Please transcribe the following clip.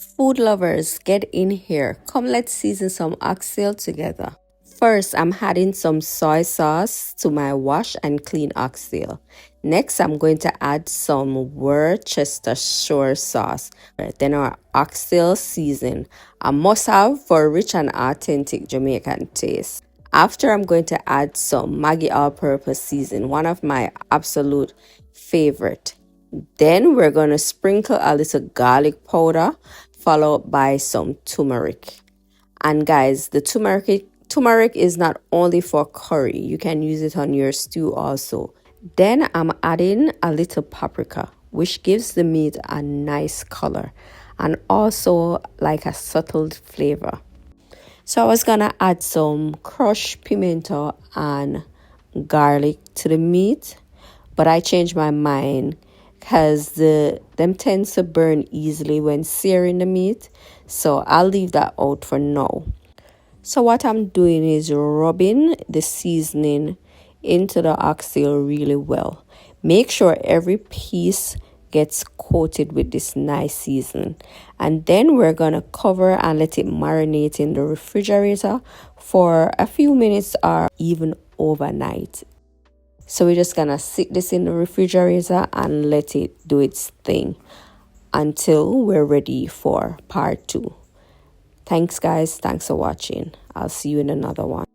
Food lovers, get in here. Come, let's season some oxtail together. First, I'm adding some soy sauce to my wash and clean oxtail. Next, I'm going to add some Worcestershire sauce. Then our oxtail season, a must-have for a rich and authentic Jamaican taste. After, I'm going to add some Maggi all-purpose season, one of my absolute favorite. Then we're going to sprinkle a little garlic powder, followed by some turmeric. And guys, the turmeric is not only for curry, you can use it on your stew also. Then I'm adding a little paprika, which gives the meat a nice color and also like a subtle flavor. So I was gonna add some crushed pimento and garlic to the meat, but I changed my mind because them tends to burn easily when searing the meat, so I'll leave that out for now. So what I'm doing is rubbing the seasoning into the oxtail really well. Make sure every piece gets coated with this nice seasoning, and then we're gonna cover and let it marinate in the refrigerator for a few minutes or even overnight. So we're just gonna sit this in the refrigerator and let it do its thing until we're ready for part 2. Thanks guys, thanks for watching. I'll see you in another one.